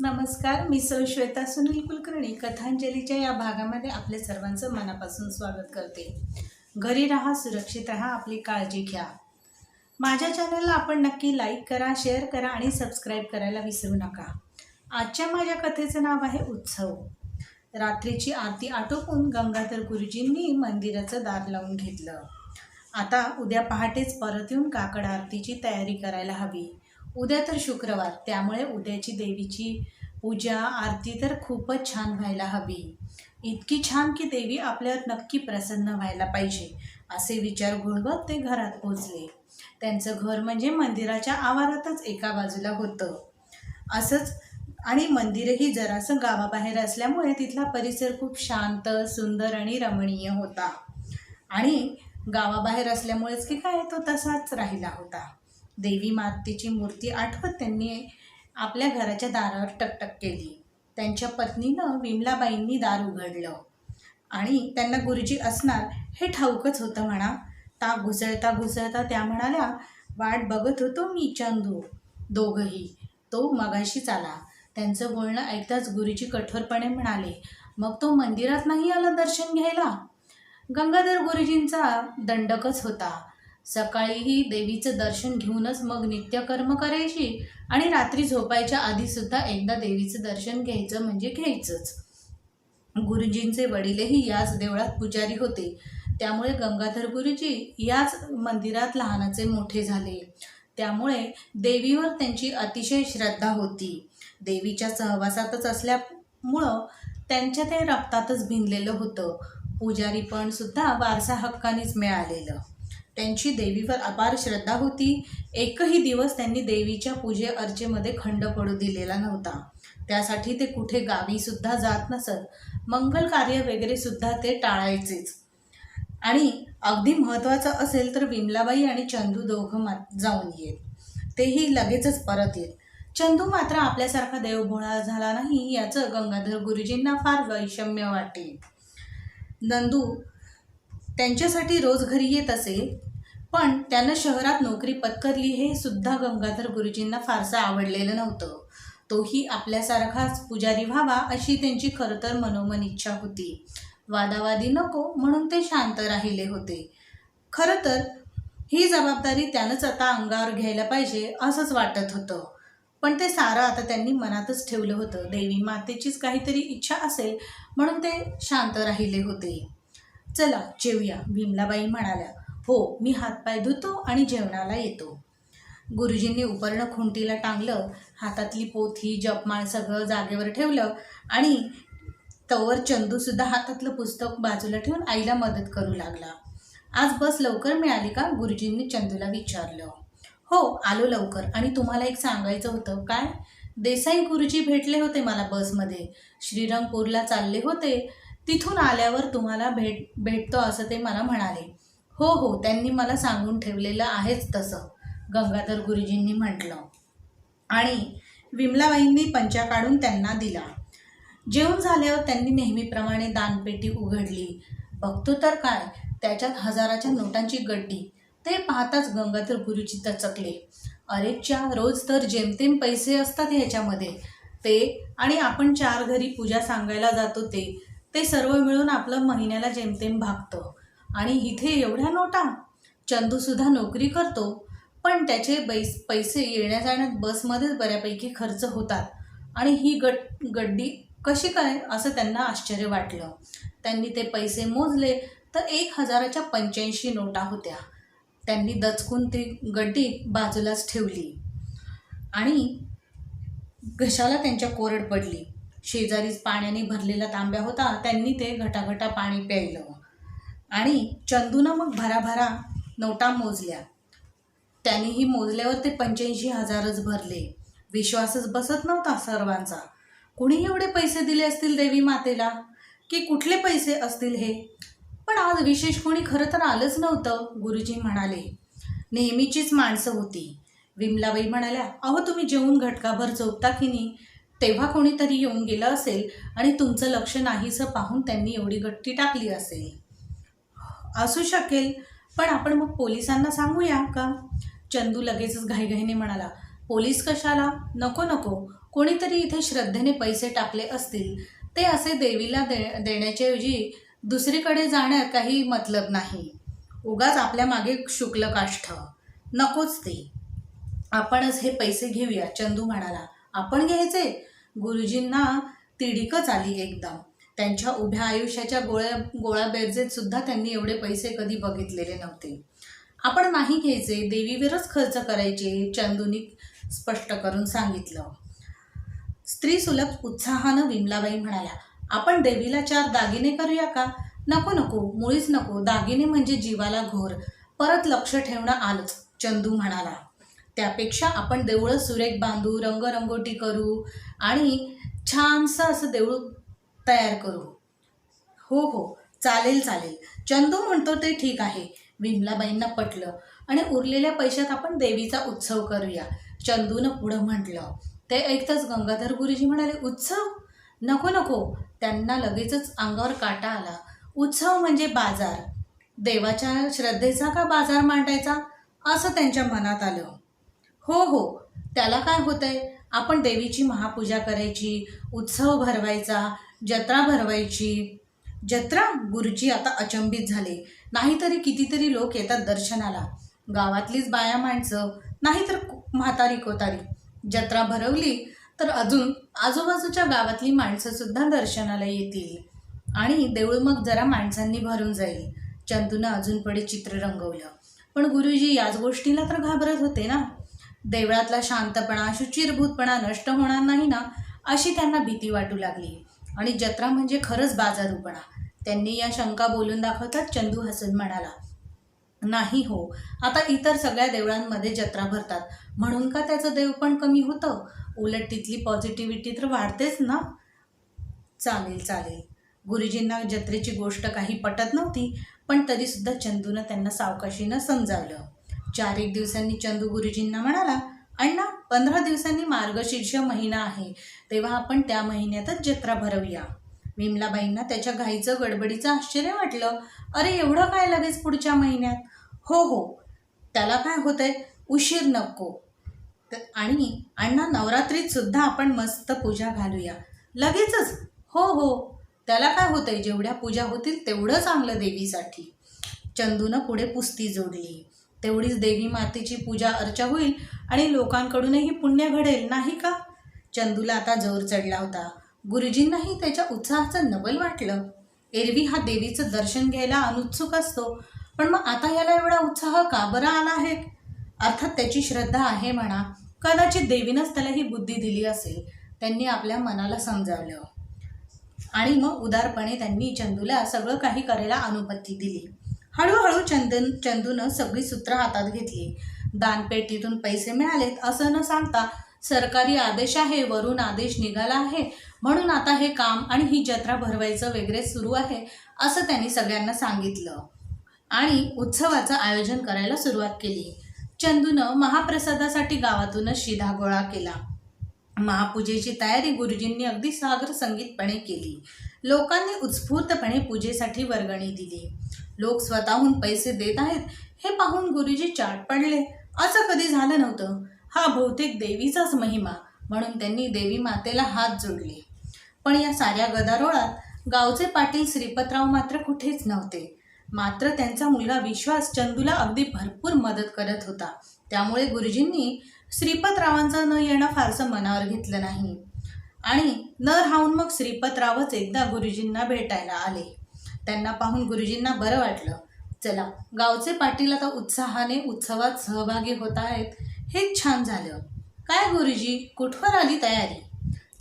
नमस्कार, मी सौ श्वेता सुनील कुलकर्णी कथांजलीच्या या भागामध्ये आपले सर्वांचं मनापासून स्वागत करते. घरी राहा, सुरक्षित राहा, आपली काळजी घ्या. माझ्या चॅनलला आपण नक्की लाईक करा, शेअर करा आणि सबस्क्राईब करायला विसरू नका. आजच्या माझ्या कथेचं नाव आहे उत्सव. रात्रीची आरती आटोपून गंगाधर गुरुजींनी मंदिराचं दार लावून घेतलं. आता उद्या पहाटेच परत येऊन काकड आरतीची तयारी करायला हवी. उद्या तर शुक्रवार, त्यामुळे उद्याची देवीची पूजा आरती तर खूपच छान व्हायला हवी. इतकी छान की देवी आपल्यावर नक्की प्रसन्न व्हायला पाहिजे, असे विचार घोळवत ते घरात पोचले. त्यांचं घर म्हणजे मंदिराच्या आवारातच एका बाजूला होतं. असंच आणि मंदिरही जरासं गावाबाहेर असल्यामुळे तिथला परिसर खूप शांत, सुंदर आणि रमणीय होता. आणि गावाबाहेर असल्यामुळेच की काय, तो तसाच राहिला होता. देवी मातेची मूर्ती आठवत त्यांनी आपल्या घराच्या दारावर टकटक केली. त्यांच्या पत्नीनं विमलाबाईंनी दार उघडलं आणि त्यांना गुरुजी असणार हे ठाऊकच होतं म्हणा. घुसळता घुसळता त्या म्हणाल्या, वाट बघत होतो मी चंदू. दोघंही तो मगाशीच आला. त्यांचं बोलणं ऐकताच गुरुजी कठोरपणे म्हणाले, मग तो मंदिरात नाही आला दर्शन घ्यायला? गंगाधर गुरुजींचा दंडकच होता. सकाळीही देवीचं दर्शन घेऊनच मग नित्यकर्म करायची आणि रात्री झोपायच्या आधीसुद्धा एकदा देवीचं दर्शन घ्यायचं म्हणजे घ्यायचंच. गुरुजींचे वडीलही याच देवळात पुजारी होते, त्यामुळे गंगाधर गुरुजी याच मंदिरात लहानाचे मोठे झाले. त्यामुळे देवीवर त्यांची अतिशय श्रद्धा होती. देवीच्या सहवासातच असल्यामुळं त्यांच्या ते रक्तातच भिनलेलं होतं. पुजारीपण सुद्धा वारसा हक्कानेच मिळालेलं. त्यांची देवीवर अपार श्रद्धा होती. एकही दिवस त्यांनी देवीच्या पूजे अर्चेमध्ये खंड पडू दिलेला नव्हता. त्यासाठी ते कुठे गावीसुद्धा जात नसत. मंगल कार्य वगैरे सुद्धा ते टाळायचेच. आणि अगदी महत्त्वाचं असेल तर विमलाबाई आणि चंदू दोघं जाऊन येत. तेही लगेचच परत येत. चंदू मात्र आपल्यासारखा देवभोळा झाला नाही याचं गंगाधर गुरुजींना फार वैषम्य वाटे. नंदू त्यांच्यासाठी रोज घरी येत असे, पण त्यानं शहरात नोकरी पत्करली हे सुद्धा गंगाधर गुरुजींना फारसं आवडलेलं नव्हतं. तोही आपल्यासारखाच पुजारी व्हावा अशी त्यांची खरं तर मनोमन इच्छा होती. वादावादी नको म्हणून ते शांत राहिले होते. खरं तर ही जबाबदारी त्यानंच आता अंगावर घ्यायला पाहिजे असंच वाटत होतं. पण ते सारं आता त्यांनी मनातच ठेवलं होतं. देवी मातेचीच काहीतरी इच्छा असेल म्हणून ते शांत राहिले होते. चला जेवूया, विमलाबाई म्हणाल्या. हो, मी हातपाय धुतो आणि जेवणाला येतो. गुरुजींनी उपरणं खुंटीला टांगलं. हातातली पोथी जपमाळ सगळं जागेवर ठेवलं आणि तवर चंदूसुद्धा हातातलं पुस्तक बाजूला ठेवून आईला मदत करू लागला. आज बस लवकर मिळाली का? गुरुजींनी चंदूला विचारलं. हो, आलो लवकर. आणि तुम्हाला एक सांगायचं होतं. काय? देसाई गुरुजी भेटले होते मला बसमध्ये. श्रीरंगपूरला चालले होते. तिथून आल्यावर तुम्हाला भेटतो असं ते मला म्हणाले. हो हो, त्यांनी मला सांगून ठेवलेलं आहेच तसं, गंगाधर गुरुजींनी म्हटलं. आणि विमलाबाईंनी पंचा काढून त्यांना दिला. जेवण झाल्यावर त्यांनी नेहमीप्रमाणे दानपेटी उघडली. बघतो तर काय, त्याच्यात हजाराच्या नोटांची गड्डी. ते पाहताच गंगाधर गुरुजी दचकले. अरेच्या, रोज तर जेमतेम पैसे असतात ह्याच्यामध्ये. ते आणि आपण 4 घरी पूजा सांगायला जातो ते सर्व मिळून आपलं महिन्याला जेमतेम भागतं. आणि इथे एवढ्या नोटा. चंदूसुद्धा नोकरी करतो, पण त्याचे पैसे येण्या जाण्यात बसमध्येच बऱ्यापैकी खर्च होतात. आणि ही गड्डी कशी काय असं त्यांना आश्चर्य वाटलं. त्यांनी ते पैसे मोजले तर 1000च्या 85 नोटा होत्या. त्यांनी दचकून ती गड्डी बाजूलाच ठेवली आणि घशाला त्यांच्या कोरड पडली. शेजारीच पाण्याने भरलेला तांब्या होता. त्यांनी ते घटाघटा पाणी प्यायलं आणि चंदूनं मग भराभरा नोटा मोजल्या. त्यांनीही मोजल्यावर ते 85,000च भरले. विश्वासच बसत नव्हता सर्वांचा. कुणी एवढे पैसे दिले असतील देवी मातेला, की कुठले पैसे असतील हे? पण आज विशेष कोणी खरं तर आलंच नव्हतं, गुरुजी म्हणाले. नेहमीचीच माणसं होती. विमलाबाई म्हणाल्या, अहो तुम्ही जेवून घटकाभर झोपता की नाही, तेव्हा कोणीतरी येऊन गेलं असेल आणि तुमचं लक्ष नाहीसं पाहून त्यांनी एवढी गट्टी टाकली असेल. असू शकेल, पण आपण मग पोलिसांना सांगूया का? चंदू लगेचच घाईघाईने म्हणाला. पोलीस कशाला? नको नको, कोणीतरी इथे श्रद्धेने पैसे टाकले असतील, ते असे देवीला देण्याच्याऐवजी दुसरीकडे जाण्यात काही मतलब नाही. उगाच आपल्या मागे शुक्ल काष्ठ नकोच ते. आपणच हे पैसे घेऊया, चंदू म्हणाला. आपण घ्यायचे? गुरुजींना तिडीकच आली एकदम. त्यांच्या उभ्या आयुष्याच्या गोळाबेरजेत सुद्धा त्यांनी एवढे पैसे कधी बघितलेले नव्हते. आपण नाही घ्यायचे, देवीवरच खर्च करायचे, चंदूनी स्पष्ट करून सांगितलं. स्त्री सुलभ उत्साहानं विमलाबाई म्हणाल्या. आपण देवीला 4 दागिने करूया का? नको नको, मुळीच नको. दागिने म्हणजे जीवाला घोर. परत लक्ष ठेवणं आलंच, चंदू म्हणाला. त्यापेक्षा आपण देऊळं सुरेख बांधू, रंगरंगोटी करू आणि छानसं असं देऊळ तयार करू. हो हो, चालेल चालेल, चंदू म्हणतो ते ठीक आहे. विमलाबाईंना पटलं आणि उरलेल्या पैशात आपण देवीचा उत्सव करूया, चंदूनं पुढं म्हटलं. ते ऐकताच गंगाधर गुरुजी म्हणाले, उत्सव? नको नको. त्यांना लगेचच अंगावर काटा आला. उत्सव म्हणजे बाजार. देवाच्या श्रद्धेचा का बाजार मांडायचा, असं त्यांच्या मनात आलं. हो हो, त्याला काय होतंय? आपण देवीची महापूजा करायची, उत्सव भरवायचा, जत्रा भरवायची. जत्रा? गुरुजी आता अचंबित झाले. नाहीतरी कितीतरी लोक येतात दर्शनाला, गावातलीच बाया माणसं, नाहीतर म्हातारी कोतारी. जत्रा भरवली तर अजून आजूबाजूच्या गावातली माणसं सुद्धा दर्शनाला येतील आणि देऊळ मग जरा माणसांनी भरून जाईल. चंदूनं अजून पुढे चित्र रंगवलं. पण गुरुजी याच गोष्टीला तर घाबरत होते ना. देवळातला शांतपणा, शुचिरभूतपणा नष्ट होणार नाही ना, अशी त्यांना भीती वाटू लागली. आणि जत्रा म्हणजे खरंच बाजारूपणा. त्यांनी या शंका बोलून दाखवतात चंदू हसून म्हणाला, नाही हो, आता इतर सगळ्या देवळांमध्ये जत्रा भरतात म्हणून का त्याचं देवपण कमी होतं? उलट तिथली पॉझिटिव्हिटी तर वाढतेच ना. चालेल चालेल. गुरुजींना जत्रेची गोष्ट काही पटत नव्हती, पण तरीसुद्धा चंदूनं त्यांना सावकाशीनं समजावलं. 4-1 दिवसांनी चंदू गुरुजींना म्हणाला, अण्णा, 15 दिवसांनी मार्गशीर्ष महिना आहे, तेव्हा आपण त्या महिन्यातच जत्रा भरवूया. विमलाबाईंना त्याच्या घाईचं गडबडीचं आश्चर्य वाटलं. अरे, एवढं काय लगेच पुढच्या महिन्यात? हो हो, त्याला काय होतंय, उशीर नको. आणि अण्णा, नवरात्रीत सुद्धा आपण मस्त पूजा घालूया. लगेचच? हो हो, त्याला काय होतंय, जेवढ्या पूजा होतील तेवढं चांगलं देवीसाठी. चंदूनं पुढे पुस्ती जोडली. तेवढीच देवी मातेची पूजा अर्चा होईल आणि लोकांकडूनही पुण्य घडेल, नाही का? चंदूला आता जोर चढला होता. गुरुजींनाही त्याच्या उत्साहाचं नवल वाटलं. एरवी हा देवीचं दर्शन घ्यायला अनुत्सुक असतो, पण मग आता याला एवढा उत्साह का बरा आला आहे? अर्थात त्याची श्रद्धा आहे म्हणा. कदाचित देवीनंच त्याला ही बुद्धी दिली असेल. त्यांनी आपल्या मनाला समजावलं आणि मग उदारपणे त्यांनी चंदूला सगळं काही करायला अनुमती दिली. हळूहळू चंदूनं सगळी सूत्र हातात घेतली. दानपेटीतून पैसे मिळालेत असं न सांगता, सरकारी आदेश आहे, वरून आदेश निघाला आहे, म्हणून आता हे काम आणि ही जत्रा भरवायचं वगैरे सुरू आहे, असं त्यांनी सगळ्यांना सांगितलं आणि उत्सवाचं आयोजन करायला सुरुवात केली. चंदूनं महाप्रसादासाठी गावातूनच शिधा गोळा केला. महापूजेची तयारी गुरुजींनी अगदी सागर संगीतपणे केली. लोकांनी उत्स्फूर्तपणे पूजेसाठी वर्गणी दिली. लोक स्वतःहून पैसे देत आहेत हे पाहून गुरुजी चाट पडले. असं कधी झालं नव्हतं. हा बहुतेक देवीचाच महिमा, म्हणून त्यांनी देवी मातेला हात जोडले. पण या साऱ्या गदारोळात गावचे पाटील श्रीपतराव मात्र कुठेच नव्हते. मात्र त्यांचा मुलगा विश्वास चंदूला अगदी भरपूर मदत करत होता. त्यामुळे गुरुजींनी श्रीपतरावांचं न येणं फारसं मनावर घेतलं नाही आणि न राहून मग श्रीपतरावच एकदा गुरुजींना भेटायला आले. त्यांना पाहून गुरुजींना बरं वाटलं. चला, गावचे पाटील आता उत्साहाने उत्सवात सहभागी होत आहेत, हेच छान झालं. काय गुरुजी, कुठवर आली तयारी?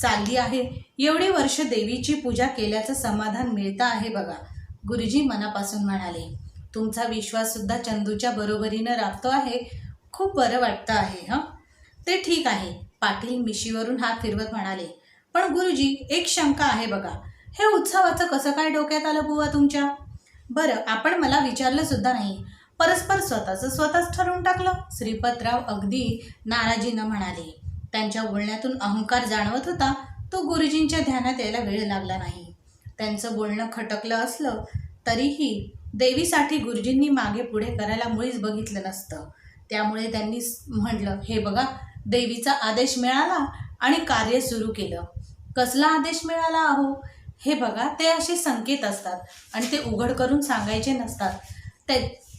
चालली आहे. एवढी वर्ष देवीची पूजा केल्याचं समाधान मिळतं आहे बघा, गुरुजी मनापासून म्हणाले. तुमचा विश्वाससुद्धा चंदूच्या बरोबरीनं राखतो आहे, खूप बरं वाटतं आहे. ते ठीक आहे, पाटील मिशीवरून हात फिरवत म्हणाले. पण गुरुजी, एक शंका आहे बघा, हे उत्सवाचं कसं काय डोक्यात आलं बुवा तुमच्या? बरं, आपण मला विचारलं सुद्धा नाही, परस्पर स्वतःच ठरवून टाकलं, श्रीपतराव अगदी नाराजीनं म्हणाले. त्यांच्या बोलण्यातून अहंकार जाणवत होता. तो गुरुजींच्या ध्यानात यायला वेळ लागला नाही. त्यांचं बोलणं खटकलं असलं तरीही देवीसाठी गुरुजींनी मागे पुढे करायला मुळीच बघितलं नसतं. त्यामुळे त्यांनी म्हटलं, हे बघा, देवीचा आदेश मिळाला आणि कार्य सुरू केलं. कसला आदेश मिळाला अहो? हे बघा, ते असे संकेत असतात आणि ते उघड करून सांगायचे नसतात.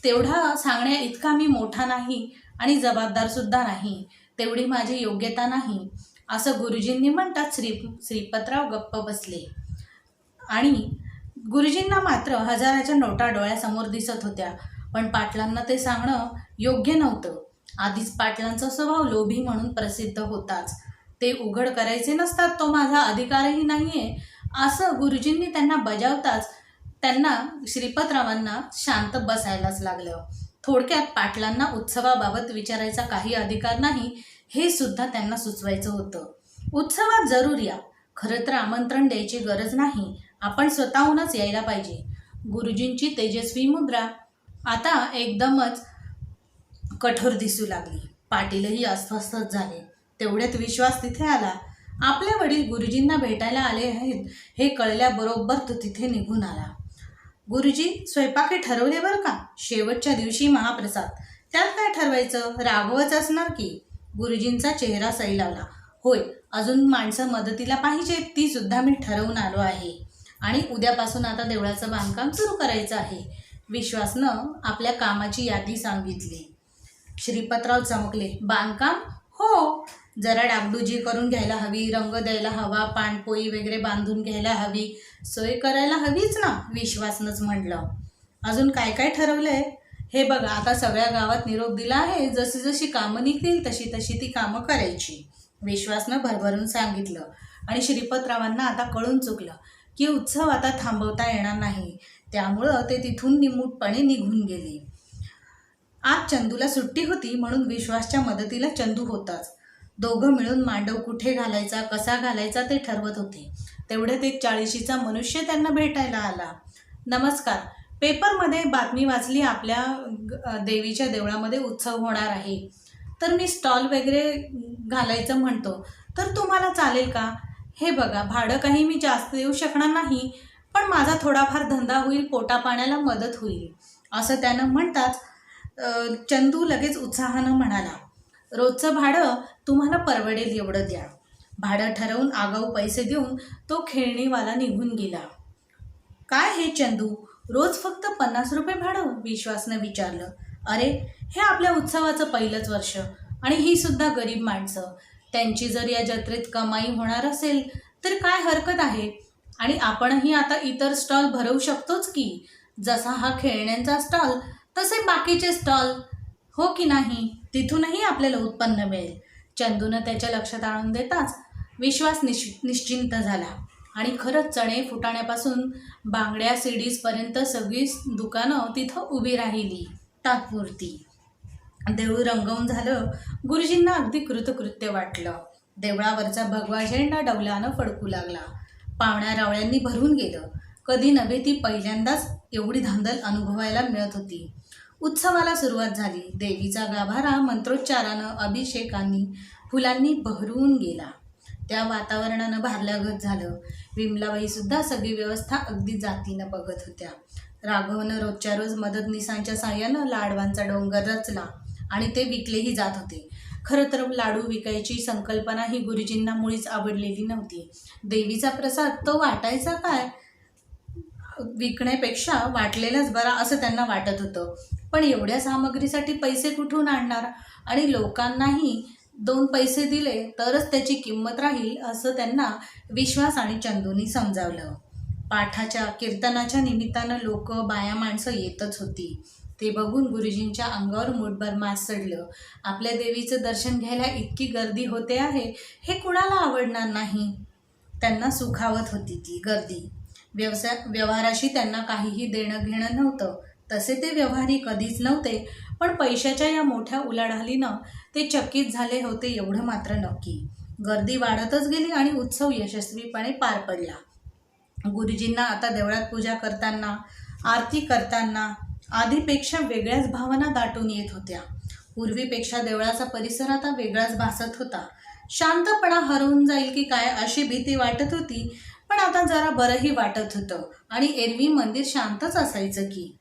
तेवढा सांगण्या इतका मी मोठा नाही आणि जबाबदार सुद्धा नाही, तेवढी माझी योग्यता नाही, असं गुरुजींनी म्हणतात. श्रीपतराव गप्प बसले आणि गुरुजींना मात्र हजाराच्या नोटा डोळ्यासमोर दिसत होत्या. पण पाटलांना ते सांगणं योग्य नव्हतं. आधीच पाटलांचा स्वभाव लोभी म्हणून प्रसिद्ध होताच. ते उघड करायचे नसतात, तो माझा अधिकारही नाहीये असं गुरुजींनी त्यांना बजावताच त्यांना श्रीपतरावांना शांत बसायलाच लागलं. थोडक्यात पाटलांना उत्सवाबाबत विचारायचा काही अधिकार नाही हे सुद्धा त्यांना सुचवायचं होतं. उत्सवात जरूर या, खरं तर आमंत्रण द्यायची गरज नाही, आपण स्वतःहूनच यायला पाहिजे. गुरुजींची तेजस्वी मुद्रा आता एकदमच कठोर दिसू लागली. पाटीलही अस्वस्थच झाले. तेवढ्यात विश्वास तिथे आला. आपले वडील गुरुजींना भेटायला आले आहेत हे कळल्याबरोबर तो तिथे निघून आला. गुरुजी, स्वयंपाकी ठरवले बरं का, शेवटच्या दिवशी महाप्रसाद. त्यात काय ठरवायचं, राघवच असणार की. गुरुजींचा चेहरा सैलावला. होय, अजून माणसं मदतीला पाहिजे, ती सुद्धा मी ठरवून आलो आहे आणि उद्यापासून आता देवळाचं बांधकाम सुरू करायचं आहे. विश्वासनं आपल्या कामाची यादी सांगितली. श्रीपतराव चमकले. बांधकाम? हो, जरा डागडुजी करून घ्यायला हवी, रंग द्यायला हवा, पाणपोई वगैरे बांधून घ्यायला हवी, सोय करायला हवीच ना, विश्वासनंच म्हटलं. अजून काय काय ठरवलंय? हे बघा, आता सगळ्या गावात निरोप दिला आहे, जशी जशी कामं निघतील तशी तशी ती कामं करायची, विश्वासनं भरभरून सांगितलं. आणि श्रीपतरावांना आता कळून चुकलं की उत्सव आता थांबवता येणार नाही. त्यामुळं ते तिथून निमूटपणे निघून गेले. आज चंदूला सुट्टी होती म्हणून विश्वासच्या मदतीला चंदू होताच. दोघं मिळून मांडव कुठे घालायचा, कसा घालायचा ते ठरवत होते. तेवढ्यात एक 40शीचा मनुष्य त्यांना भेटायला आला. नमस्कार, पेपरमध्ये बातमी वाचली, आपल्या देवीच्या देवळामध्ये उत्सव होणार आहे, तर मी स्टॉल वगैरे घालायचं म्हणतो, तर तुम्हाला चालेल का? हे बघा, भाडं काही मी जास्त देऊ शकणार नाही, पण माझा थोडाफार धंदा होईल, पोटा पाण्याला मदत होईल, असं त्यानं म्हणताच चंदू लगेच उत्साहानं म्हणाला, रोजचं भाडं तुम्हाला परवडेल एवढं द्या. भाडं ठरवून आगाऊ पैसे देऊन तो खेळणीवाला निघून गेला. काय हे चंदू, रोज फक्त 50 रुपये भाडं? विश्वासनं विचारलं. अरे, हे आपल्या उत्सवाचं पहिलंच वर्ष आणि ही सुद्धा गरीब माणसं, त्यांची जर या जत्रेत कमाई होणार असेल तर काय हरकत आहे? आणि आपणही आता इतर स्टॉल भरवू शकतोच की, जसा हा खेळण्यांचा स्टॉल तसे बाकीचे स्टॉल, हो की नाही? तिथूनही आपल्याला उत्पन्न मिळेल. चंदूनं त्याच्या लक्षात आणून देताच विश्वास निश्चिंत झाला. आणि खरंच चणे फुटाण्यापासून बांगड्या सीडीजपर्यंत सगळी दुकानं तिथं उभी राहिली तात्पुरती. देऊळ रंगवून झालं. गुरुजींना अगदी कृतकृत्य वाटलं. देवळावरचा भगवा झेंडा डौलानं फडकू लागला. पाहुण्या रावळ्यांनी भरून गेलं. कधी नव्हे ती पहिल्यांदाच एवढी धांदल अनुभवायला मिळत होती. उत्सवाला सुरुवात झाली. देवीचा गाभारा मंत्रोच्चारानं, अभिषेकांनी, फुलांनी बहरून गेला. त्या वातावरणानं भारल्यागत झालं. विमलाबाईसुद्धा सगळी व्यवस्था अगदी जातीनं बघत होत्या. राघवनं रोजच्या रोज मदतनीसांच्या साह्यानं लाडवांचा डोंगर रचला आणि ते विकलेही जात होते. खरं तर लाडू विकायची संकल्पना ही गुरुजींना मुळीच आवडलेली नव्हती. देवीचा प्रसाद तो वाटायचा काय, विकण्यापेक्षा वाटलेलाच बरा असं त्यांना वाटत होतं. पण एवढ्या सामग्रीसाठी पैसे कुठून आणणार आणि लोकांनाही 2 पैसे दिले तरच त्याची किंमत राहील असं त्यांना विश्वास आणि चंदूनी समजावलं. पाठाच्या कीर्तनाच्या निमित्तानं लोक, बाया, माणसं येतच होती. ते बघून गुरुजींच्या अंगावर मुठभर मास चढलं. आपल्या देवीचं दर्शन घ्यायला इतकी गर्दी होते आहे हे कुणाला आवडणार नाही. त्यांना सुखावत होती ती गर्दी. व्यवहाराशी त्यांना काहीही देणं घेणं नव्हतं. तसे ते व्यवहारी कधीच नव्हते, पण पैशाच्या या मोठ्या उलाढालीनं ते चकित झाले होते एवढं मात्र नक्की. गर्दी वाढतच गेली आणि उत्सव यशस्वीपणे पार पडला. गुरुजींना आता देवळात पूजा करताना, आरती करताना आधीपेक्षा वेगळ्याच भावना दाटून येत होत्या. पूर्वीपेक्षा देवळाचा परिसर आता वेगळाच भासत होता. शांतपणा हरवून जाईल की काय अशी भीती वाटत होती, पण आता जरा बरंही वाटत होतं. आणि एरवी मंदिर शांतच असायचं की.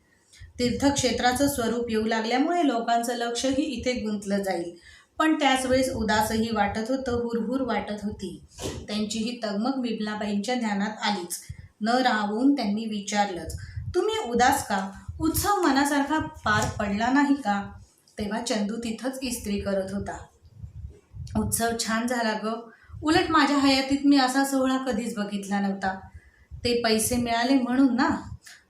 तीर्थक्षेत्राचं स्वरूप येऊ लागल्यामुळे लोकांचं लक्षही इथे गुंतलं जाईल. पण त्याच वेळेस उदासही वाटत होतं, हुरहुर वाटत होती. त्यांची ही तगमग विमलाबाईंच्या ध्यानात आलीच. न राहवून त्यांनी विचारलंच, तुम्ही उदास का? उत्सव मनासारखा पार पडला नाही का? तेव्हा चंदू तिथंच इस्त्री करत होता. उत्सव छान झाला ग. उलट माझ्या हयातीत मी असा सोहळा कधीच बघितला नव्हता. ते पैसे मिळाले म्हणून ना,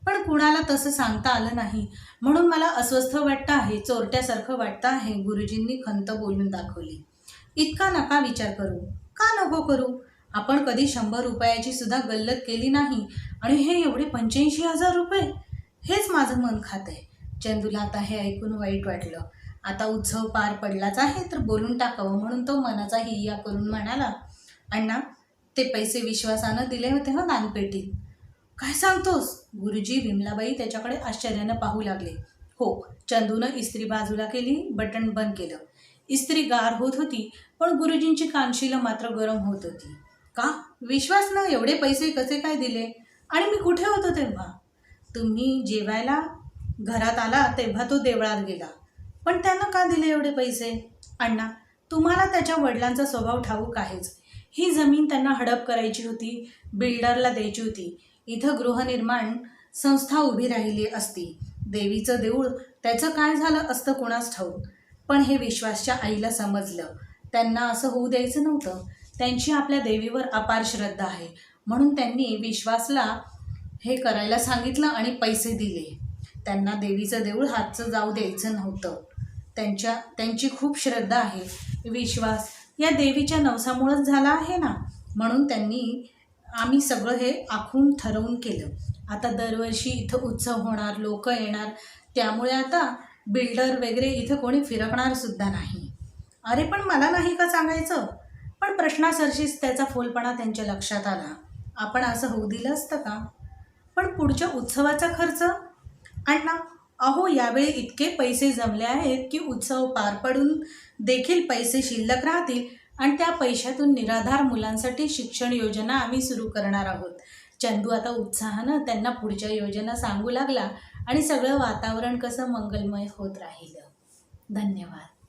पण कुणाला तसं सांगता आलं नाही म्हणून मला अस्वस्थ वाटतं आहे, चोरट्यासारखं वाटतं आहे. गुरुजींनी खंत बोलून दाखवली. इतका नका विचार करू. का नको करू? आपण कधी 100 रुपयाची सुद्धा गल्लत केली नाही आणि हे एवढे 85,000 रुपये? हेच माझं मन खातंय. चंदूला आता हे ऐकून वाईट वाटलं. आता उत्सव पार पडलाच आहे तर बोलून टाकावं म्हणून तो मनाचा हिय्या करून म्हणाला, अण्णा, ते पैसे विश्वासानं दिले होते हो दानपेटीत. काय सांगतोस? गुरुजी विमलाबाई त्याच्याकडे आश्चर्यानं पाहू लागले. हो. चंदूनं इस्त्री बाजूला केली, बटन बंद केलं. इस्त्री गार होत होती पण गुरुजींची कानशिलं मात्र गरम होत होती. का? विश्वासनं एवढे पैसे कसे काय दिले? आणि मी कुठे होतो तेव्हा? तुम्ही जेवायला घरात आला तेव्हा तो देवळात गेला. पण त्यानं का दिले एवढे पैसे? अण्णा, तुम्हाला त्याच्या वडिलांचा स्वभाव ठाऊक आहेच. ही जमीन त्यांना हडप करायची होती, बिल्डरला द्यायची होती. इथं गृहनिर्माण संस्था उभी राहिली असती. देवीचं देऊळ त्याचं काय झालं असतं कुणास ठाऊक. पण हे विश्वासच्या आईला समजलं. त्यांना असं होऊ द्यायचं नव्हतं. त्यांची आपल्या देवीवर अपार श्रद्धा आहे म्हणून त्यांनी विश्वासला हे करायला सांगितलं आणि पैसे दिले. त्यांना देवीचं देऊळ हातचं जाऊ द्यायचं नव्हतं. त्यांची खूप श्रद्धा आहे. विश्वास या देवीच्या नवसामुळंच झाला आहे ना, म्हणून आम्ही सगळं हे आखून ठरवून केलं. आता दरवर्षी इथं उत्सव होणार, लोक येणार, त्यामुळे आता बिल्डर वगैरे इथं कोणी फिरकणार सुद्धा नाही. अरे पण मला नाही का सांगायचं? पण प्रश्नासरशीच त्याचा फोलपणा त्यांच्या लक्षात आला. आपण असं होऊ दिलं असतं का? पण पुढच्या उत्सवाचा खर्च? अण्णा, अहो, यावेळी इतके पैसे जमले आहेत की उत्सव पार पडून देखील पैसे शिल्लक राहतील आणि त्या पैशातून निराधार मुलांसाठी शिक्षण योजना आम्ही सुरू करणार आहोत. चंदू आता उत्साहानं त्यांना पुढच्या योजना सांगू लागला आणि सगळं वातावरण कसं मंगलमय होत राहिलं. धन्यवाद.